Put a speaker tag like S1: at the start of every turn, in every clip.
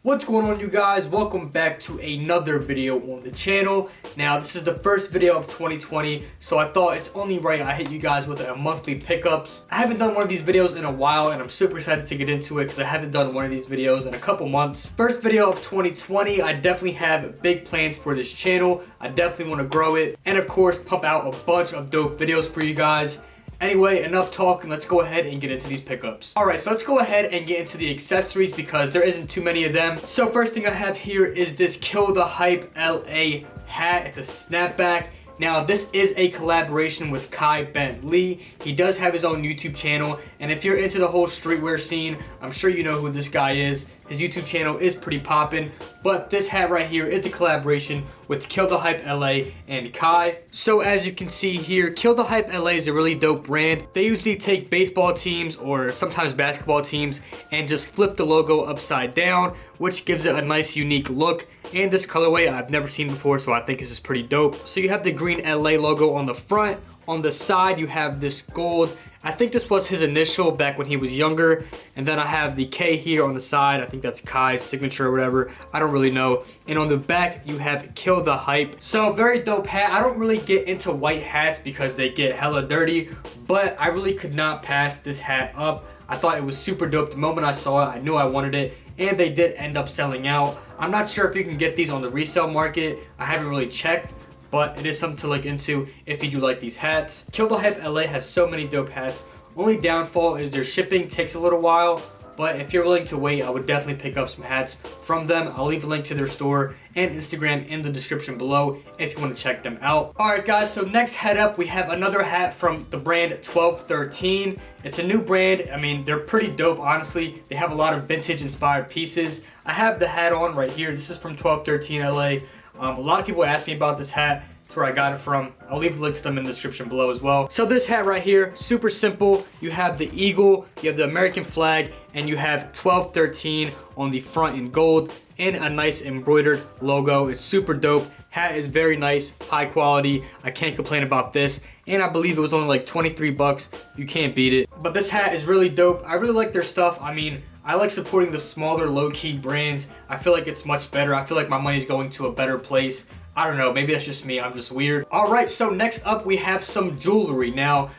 S1: What's going on, you guys? Welcome back to another video on the channel. Now, this is the first video of 2020, so I thought it's only right I hit you guys with a monthly pickups. I haven't done one of these videos in a while, and I'm super excited to get into it because I haven't done one of these videos in a couple months. First video of 2020, I definitely have big plans for this channel. I definitely want to grow it, and of course, pump out a bunch of dope videos for you guys. Anyway, enough talking, let's go ahead and get into these pickups. Alright, so let's go ahead and get into the accessories because there isn't too many of them. So first thing I have here is this Kill the Hype LA hat. It's a snapback. Now, this is a collaboration with Kai Bentley. He does have his own YouTube channel, and if you're into the whole streetwear scene, I'm sure you know who this guy is. His YouTube channel is pretty poppin', but this hat right here is a collaboration with Kill the Hype LA and Kai. So as you can see here, Kill the Hype LA is a really dope brand. They usually take baseball teams or sometimes basketball teams and just flip the logo upside down, which gives it a nice unique look. And this colorway I've never seen before, so I think this is pretty dope. So you have the green LA logo on the front. On the side, you have this gold. I think this was his initial back when he was younger. And then I have the K here on the side. I think that's Kai's signature or whatever. I don't really know. And on the back, you have Kill the Hype. So very dope hat. I don't really get into white hats because they get hella dirty, but I really could not pass this hat up. I thought it was super dope. The moment I saw it, I knew I wanted it, and they did end up selling out. I'm not sure if you can get these on the resale market. I haven't really checked, but it is something to look into if you do like these hats. Kill the Hype LA has so many dope hats. Only downfall is their shipping takes a little while, but if you're willing to wait, I would definitely pick up some hats from them. I'll leave a link to their store and Instagram in the description below if you want to check them out. Alright guys, so next head up, we have another hat from the brand 1213. It's a new brand. I mean, they're pretty dope, honestly. They have a lot of vintage inspired pieces. I have the hat on right here. This is from 1213 LA. A lot of people ask me about this hat. That's where I got it from. I'll leave links to them in the description below as well. So this hat right here, super simple. You have the eagle, you have the American flag, and you have 1213 on the front in gold and a nice embroidered logo. It's super dope. Hat is very nice, high quality. I can't complain about this. And I believe it was only like 23 bucks. You can't beat it. But this hat is really dope. I really like their stuff. I mean, I like supporting the smaller low-key brands. I feel like it's much better. I feel like my money's going to a better place. I don't know, maybe that's just me, I'm just weird. Alright, so next up we have some jewelry. Now,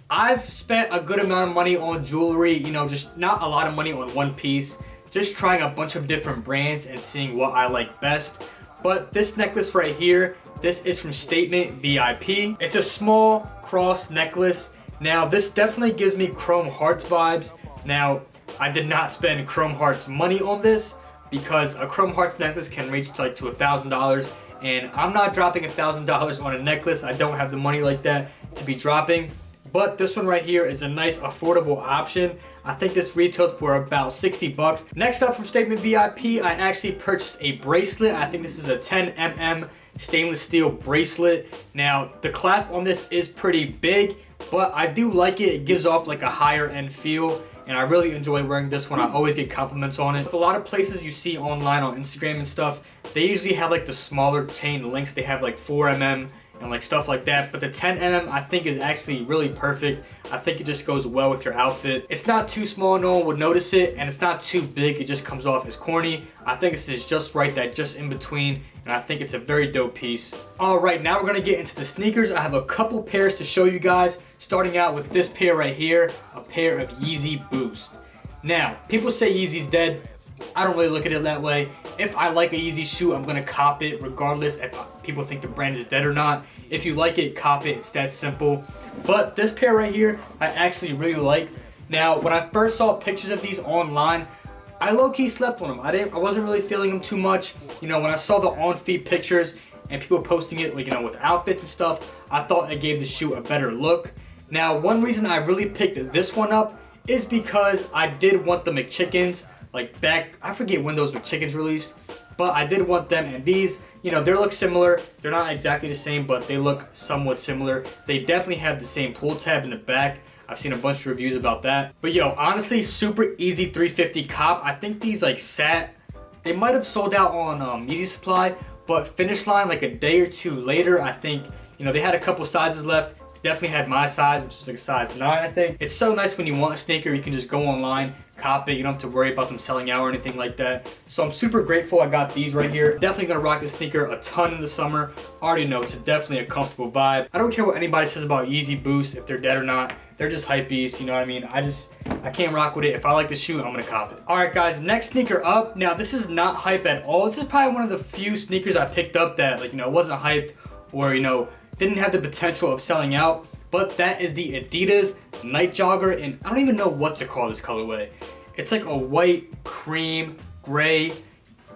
S1: I've spent a good amount of money on jewelry, you know, just not a lot of money on one piece. Just trying a bunch of different brands and seeing what I like best. But this necklace right here, this is from Statement VIP. It's a small cross necklace. Now, this definitely gives me Chrome Hearts vibes. Now, I did not spend Chrome Hearts money on this because a Chrome Hearts necklace can reach to $1,000. And I'm not dropping $1,000 on a necklace. I don't have the money like that to be dropping. But this one right here is a nice affordable option. I think this retailed for about 60 bucks. Next up from Statement VIP, I actually purchased a bracelet. I think this is a 10mm stainless steel bracelet. Now, the clasp on this is pretty big, but I do like it. It gives off like a higher end feel, and I really enjoy wearing this one. I always get compliments on it. With a lot of places you see online on Instagram and stuff, they usually have like the smaller chain links. They have like 4mm and like stuff like that, but the 10mm I think is actually really perfect. I think it just goes well with your outfit. It's not too small, no one would notice it, and it's not too big, it just comes off as corny. I think this is just right, that just in between, and I think it's a very dope piece. Alright, now we're gonna get into the sneakers. I have a couple pairs to show you guys, starting out with this pair right here, a pair of Yeezy Boost. Now, people say Yeezy's dead. I don't really look at it that way. If I like a Yeezy shoe, I'm gonna cop it regardless if people think the brand is dead or not. If you like it, cop it. It's that simple. But this pair right here, I actually really like. Now, when I first saw pictures of these online, I low-key slept on them. I wasn't really feeling them too much. You know, when I saw the on-feet pictures and people posting it, like, you know, with outfits and stuff, I thought it gave the shoe a better look. Now, one reason I really picked this one up is because I did want the McChickens. Like back, I forget when those McChickens released, but I did want them, and these, you know, they look similar. They're not exactly the same, but they look somewhat similar. They definitely have the same pull tab in the back. I've seen a bunch of reviews about that. But yo, honestly, super easy 350 cop. I think these like sat, they might have sold out on Yeezy Supply, but Finish Line like a day or two later, I think, you know, they had a couple sizes left. Definitely had my size, which is like a size 9, I think. It's so nice when you want a sneaker, you can just go online, cop it. You don't have to worry about them selling out or anything like that. So I'm super grateful I got these right here. Definitely gonna rock this sneaker a ton in the summer. Already know it's definitely a comfortable vibe. I don't care what anybody says about Yeezy Boost, if they're dead or not. They're just hype beasts, you know what I mean? I can't rock with it. If I like the shoe, I'm gonna cop it. All right, guys, next sneaker up. Now, this is not hype at all. This is probably one of the few sneakers I picked up that, like, you know, wasn't hype or, you know, didn't have the potential of selling out. But that is the Adidas Night Jogger, and I don't even know what to call this colorway. It's like a white, cream, gray,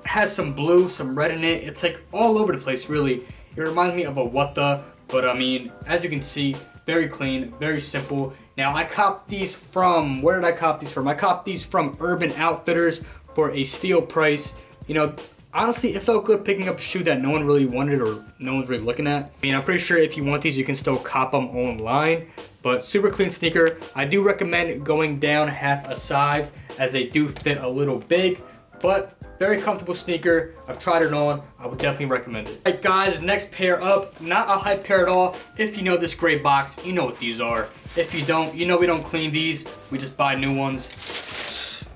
S1: has some blue, some red in it. It's like all over the place, really. It reminds me of a what the, but I mean, as you can see, very clean, very simple. Now, I copped these from, where did I cop these from? I copped these from Urban Outfitters for a steal price. You know, honestly, it felt good picking up a shoe that no one really wanted or no one's really looking at. I mean, I'm pretty sure if you want these, you can still cop them online. But super clean sneaker. I do recommend going down half a size as they do fit a little big. But very comfortable sneaker. I've tried it on. I would definitely recommend it. All right, guys, next pair up. Not a hype pair at all. If you know this gray box, you know what these are. If you don't, you know we don't clean these. We just buy new ones.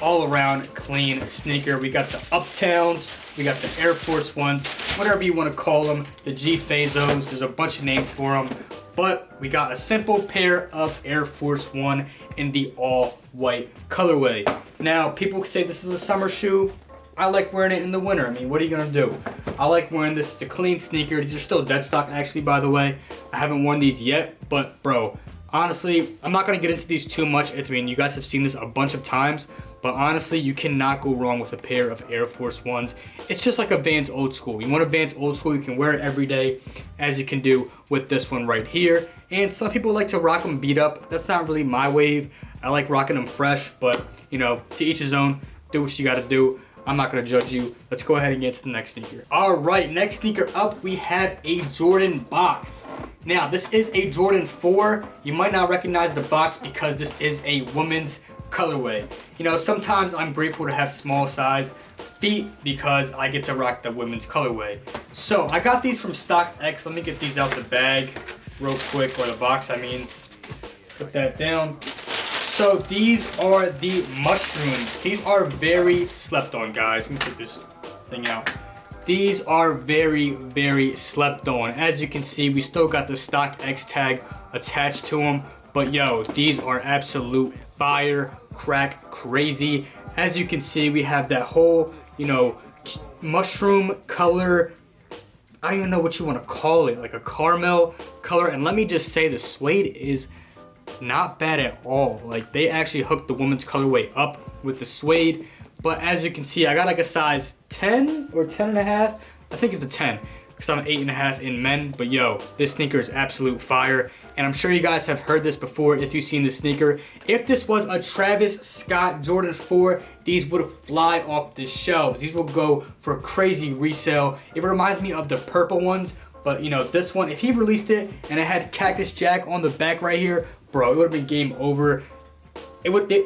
S1: All around clean sneaker. We got the Uptowns. We got the Air Force Ones. Whatever you want to call them. The G Fazos. There's a bunch of names for them. But we got a simple pair of Air Force One in the all white colorway. Now, people say this is a summer shoe. I like wearing it in the winter. I mean, what are you gonna do? I like wearing this. It's a clean sneaker. These are still dead stock, actually, by the way. I haven't worn these yet, but bro, honestly, I'm not gonna get into these too much. I mean, you guys have seen this a bunch of times, but honestly, you cannot go wrong with a pair of Air Force Ones. It's just like a Vans Old School. You want a Vans Old School, you can wear it every day, as you can do with this one right here. And some people like to rock them beat up. That's not really my wave. I like rocking them fresh, but you know, to each his own. Do what you gotta do. I'm not gonna judge you. Let's go ahead and get to the next sneaker. All right, next sneaker up, we have a Jordan box. Now, this is a Jordan 4. You might not recognize the box because this is a women's colorway. You know, sometimes I'm grateful to have small size feet because I get to rock the women's colorway. So I got these from StockX. Let me get these out the bag real quick, or the box, I mean. Put that down. So these are the mushrooms. These are very slept on, guys. Let me take this thing out. These are very, very slept on. As you can see, we still got the StockX tag attached to them. But yo, these are absolute fire, crack, crazy. As you can see, we have that whole, you know, mushroom color. I don't even know what you want to call it, like a caramel color. And let me just say, the suede is not bad at all. Like, they actually hooked the women's colorway up with the suede. But as you can see, I got like a size 10 or 10 and a half. I think it's a 10 because I'm 8.5 in men. But yo, this sneaker is absolute fire. And I'm sure you guys have heard this before if you've seen this sneaker. If this was a Travis Scott Jordan 4, these would fly off the shelves. These will go for crazy resale. It reminds me of the purple ones. But you know, this one, if he released it and it had Cactus Jack on the back right here, bro, it would have been game over. They would be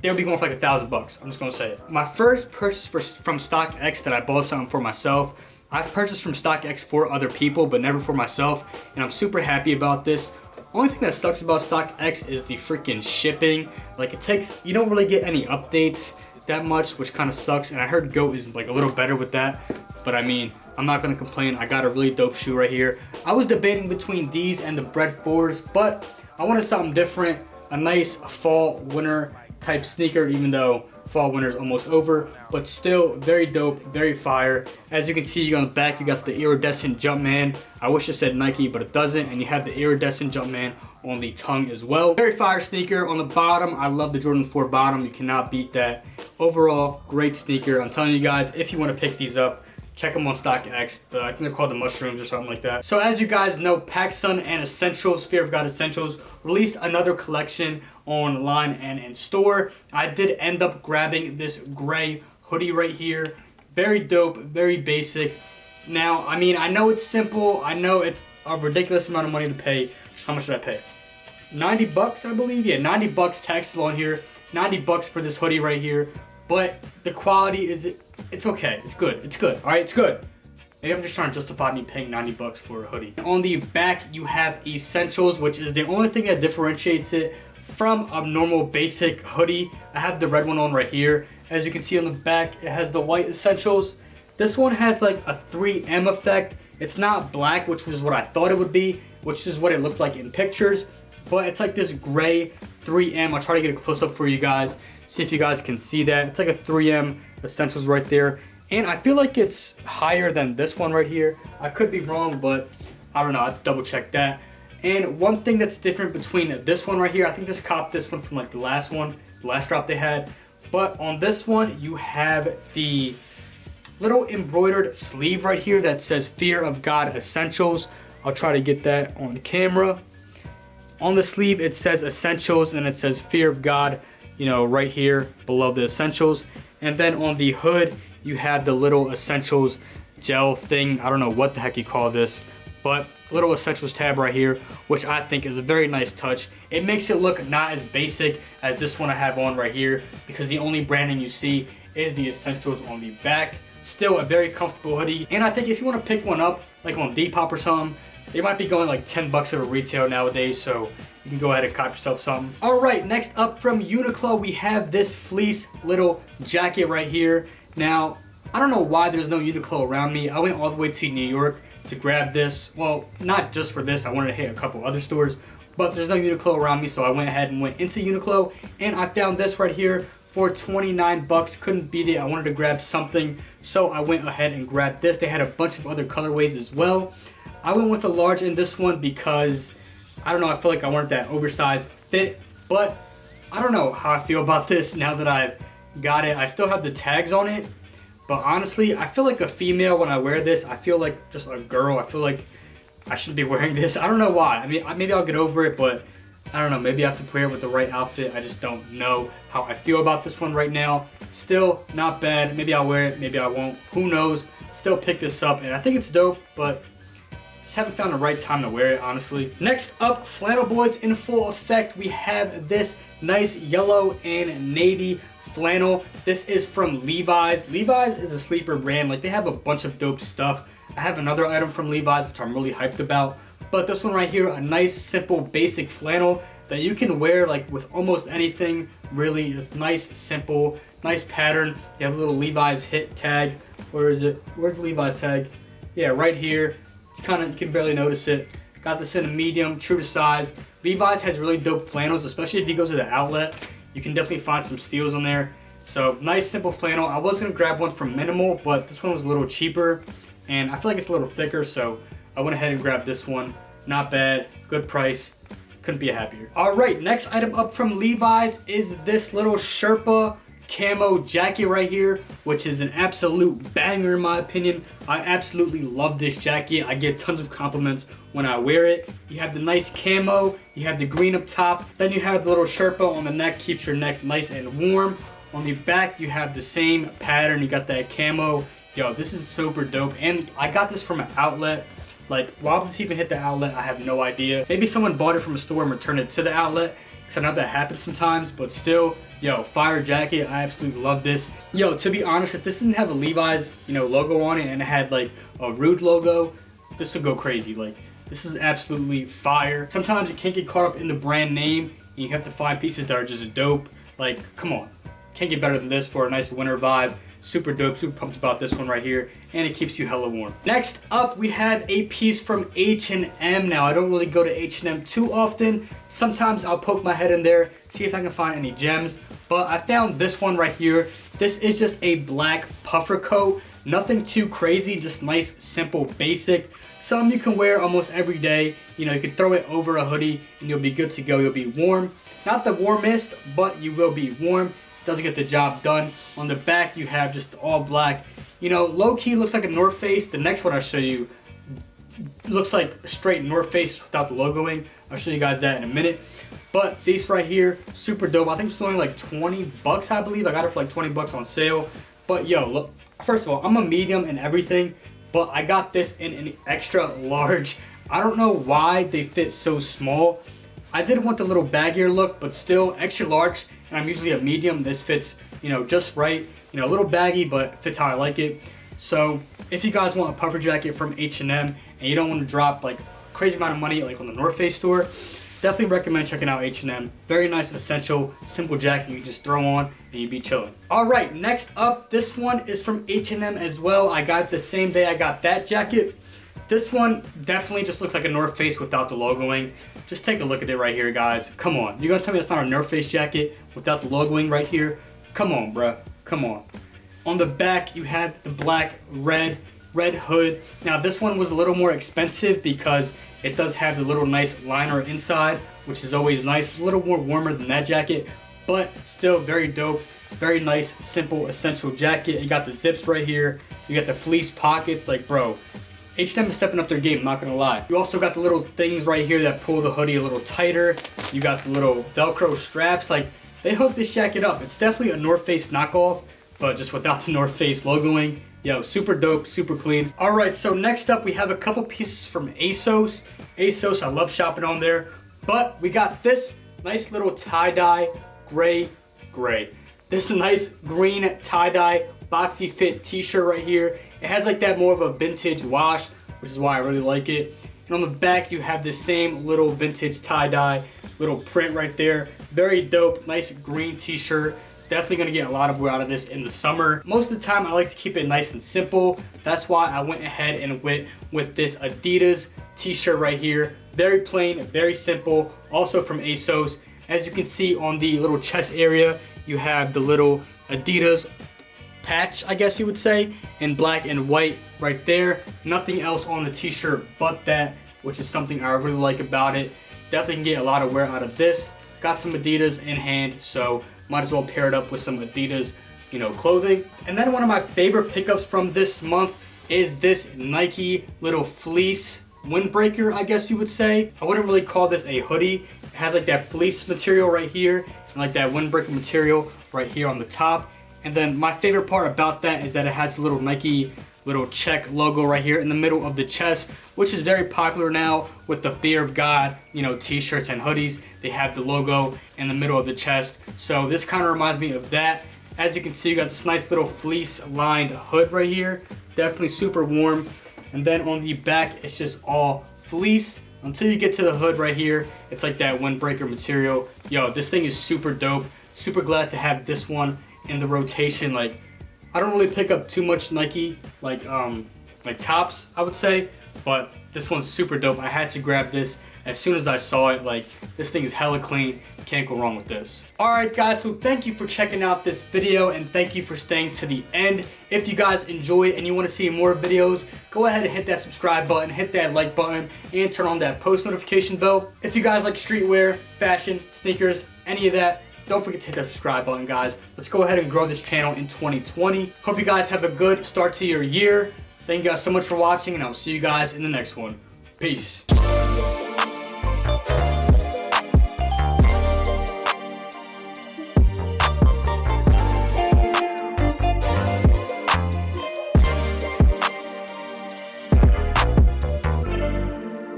S1: going for like $1,000. I'm just gonna say it. My first purchase from StockX that I bought something for myself. I've purchased from StockX for other people, but never for myself, and I'm super happy about this. The only thing that sucks about StockX is the freaking shipping. Like, it takes, you don't really get any updates that much, which kind of sucks. And I heard GOAT is like a little better with that, but I mean, I'm not gonna complain. I got a really dope shoe right here. I was debating between these and the Bread 4s, but I wanted something different, a nice fall winter type sneaker, even though fall winter is almost over, but still very dope, very fire. As you can see on the back, you got the iridescent Jumpman. I wish it said Nike, but it doesn't, and you have the iridescent Jumpman on the tongue as well. Very fire sneaker. On the bottom, I love the Jordan 4 bottom. You cannot beat that. Overall, great sneaker. I'm telling you guys, if you want to pick these up, check them on StockX. I think they're called the mushrooms or something like that. So as you guys know, PacSun and Essentials, Fear of God Essentials, released another collection online and in store. I did end up grabbing this gray hoodie right here. Very dope, very basic. Now, I mean, I know it's simple. I know it's a ridiculous amount of money to pay. How much did I pay? 90 bucks, I believe. Yeah, 90 bucks taxable on here. 90 bucks for this hoodie right here. But the quality is, it's okay. It's good. It's good. All right, it's good. maybe I'm just trying to justify me paying 90 bucks for a hoodie. On the back, you have essentials, which is the only thing that differentiates it from a normal basic hoodie. I have the red one on right here. As you can see on the back, it has the white essentials. This one has like a 3M effect. It's not black, which was what I thought it would be, which is what it looked like in pictures, but it's like this gray 3M. I'll try to get a close up for you guys, see if you guys can see that. It's like a 3M essentials right there. And I feel like it's higher than this one right here. I could be wrong, but I don't know, I have to double check that. And one thing that's different between this one right here, I think this copped this one from like the last drop they had. But on this one, you have the little embroidered sleeve right here that says Fear of God Essentials. I'll try to get that on camera. On the sleeve, it says Essentials and it says Fear of God, you know, right here below the Essentials. And then on the hood, you have the little Essentials gel thing. I don't know what the heck you call this, but little Essentials tab right here, which I think is a very nice touch. It makes it look not as basic as this one I have on right here, because the only branding you see is the Essentials on the back. Still a very comfortable hoodie, and I think if you want to pick one up like on Depop or something, they might be going like 10 bucks at a retail nowadays, so you can go ahead and cop yourself something. All right, next up from Uniqlo, we have this fleece little jacket right here. Now, I don't know why there's no Uniqlo around me. I went all the way to New York to grab this. Well, not just for this, I wanted to hit a couple other stores, but there's no Uniqlo around me, so I went ahead and went into Uniqlo, and I found this right here for 29 bucks. Couldn't beat it. I wanted to grab something, so I went ahead and grabbed this. They had a bunch of other colorways as well. I went with a large in this one because, I don't know, I feel like I wanted that oversized fit, but I don't know how I feel about this now that I've got it. I still have the tags on it, but honestly, I feel like a female when I wear this. I feel like just a girl. I feel like I shouldn't be wearing this. I don't know why. I mean, maybe I'll get over it, but I don't know. Maybe I have to pair it with the right outfit. I just don't know how I feel about this one right now. Still not bad. Maybe I'll wear it. Maybe I won't. Who knows? Still pick this up, and I think it's dope, but just haven't found the right time to wear it, honestly. Next up, flannel boys in full effect. We have this nice yellow and navy flannel. This is from Levi's. Levi's is a sleeper brand. Like, they have a bunch of dope stuff. I have another item from Levi's, which I'm really hyped about. But this one right here, a nice, simple, basic flannel that you can wear like with almost anything, really. It's nice, simple, nice pattern. You have a little Levi's hit tag. Where is it? Where's the Levi's tag? Yeah, right here. It's kind of, you can barely notice it. Got this in a medium, true to size. Levi's has really dope flannels, especially if you go to the outlet. You can definitely find some steals on there. So, nice, simple flannel. I was going to grab one from Minimal, but this one was a little cheaper. And I feel like it's a little thicker, so I went ahead and grabbed this one. Not bad, good price, couldn't be happier. All right, next item up from Levi's is this little Sherpa camo jacket right here, which is an absolute banger in my opinion. I absolutely love this jacket. I get tons of compliments when I wear it. You have the nice camo, you have the green up top, then you have the little Sherpa on the neck, keeps your neck nice and warm. On the back, you have the same pattern, you got that camo. Yo, this is super dope, and I got this from an outlet. Like, why would this even hit the outlet? I have no idea. Maybe someone bought it from a store and returned it to the outlet, because I know that happens sometimes, but still, yo, fire jacket. I absolutely love this. Yo, to be honest, if this didn't have a Levi's, you know, logo on it and it had like a Rude logo, this would go crazy. Like, this is absolutely fire. Sometimes you can't get caught up in the brand name, and you have to find pieces that are just dope. Like, come on. Can't get better than this for a nice winter vibe. Super dope, super pumped about this one right here, and it keeps you hella warm. Next up, we have a piece from H&M. Now, I don't really go to H&M too often. Sometimes I'll poke my head in there, see if I can find any gems, but I found this one right here. This is just a black puffer coat. Nothing too crazy, just nice, simple, basic. Something you can wear almost every day. You know, you can throw it over a hoodie, and you'll be good to go. You'll be warm. Not the warmest, but you will be warm. Doesn't get the job done. On the back, you have just all black. You know, low-key looks like a North Face. The next one I'll show you looks like straight North Face without the logoing. I'll show you guys that in a minute. But these right here, super dope. I think it's only like 20 bucks, I believe. I got it for like 20 bucks on sale. But yo, look, first of all, I'm a medium and everything, but I got this in an extra large. I don't know why they fit so small. I did want the little baggier look, but still extra large. And I'm usually a medium. This fits, you know, just right. You know, a little baggy, but fits how I like it. So if you guys want a puffer jacket from H&M and you don't want to drop like crazy amount of money like on the North Face store, definitely recommend checking out H&M. Very nice, essential, simple jacket you can just throw on and you'd be chilling. All right, next up, this one is from H&M as well. I got it the same day I got that jacket. This one definitely just looks like a North Face without the logoing. Just take a look at it right here, guys. Come on, you're gonna tell me it's not a North Face jacket without the logoing right here? Come on, bruh, come on. On the back, you have the black, red hood. Now this one was a little more expensive because it does have the little nice liner inside, which is always nice. It's a little more warmer than that jacket, but still very dope. Very nice, simple, essential jacket. You got the zips right here. You got the fleece pockets. Like, bro, H&M is stepping up their game, not gonna lie. You also got the little things right here that pull the hoodie a little tighter. You got the little Velcro straps. Like, they hooked this jacket up. It's definitely a North Face knockoff, but just without the North Face logoing. Yo, super dope, super clean. All right, so next up we have a couple pieces from ASOS. ASOS, I love shopping on there. But we got this nice little tie-dye gray. This nice green tie-dye boxy fit t-shirt right here. It has like that more of a vintage wash, which is why I really like it. And on the back you have the same little vintage tie-dye little print right there. Very dope, nice green t-shirt. Definitely gonna get a lot of wear out of this in the summer. Most of the time I like to keep it nice and simple. That's why I went ahead and went with this Adidas t-shirt right here. Very plain, very simple, also from ASOS. As you can see on the little chest area, you have the little Adidas patch, I guess you would say, in black and white right there. Nothing else on the t-shirt but that, which is something I really like about it. Definitely can get a lot of wear out of this. Got some Adidas in hand, so might as well pair it up with some Adidas, clothing. And then one of my favorite pickups from this month is this Nike little fleece windbreaker, I guess you would say. I wouldn't really call this a hoodie. It has like that fleece material right here and like that windbreaker material right here on the top. And then my favorite part about that is that it has a little Nike little check logo right here in the middle of the chest, which is very popular now with the Fear of God, t-shirts and hoodies. They have the logo in the middle of the chest. So this kind of reminds me of that. As you can see, you got this nice little fleece lined hood right here. Definitely super warm. And then on the back, it's just all fleece until you get to the hood right here. It's like that windbreaker material. Yo, this thing is super dope. Super glad to have this one in the rotation. Like, I don't really pick up too much Nike, like tops, I would say, but this one's super dope. I had to grab this as soon as I saw it. Like, this thing is hella clean. Can't go wrong with this. All right, guys, so thank you for checking out this video and thank you for staying to the end. If you guys enjoyed and you want to see more videos, go ahead and hit that subscribe button, hit that like button, and turn on that post notification bell. If you guys like streetwear, fashion, sneakers, any of that, don't forget to hit that subscribe button, guys. Let's go ahead and grow this channel in 2020. Hope you guys have a good start to your year. Thank you guys so much for watching, and I'll see you guys in the next one. Peace.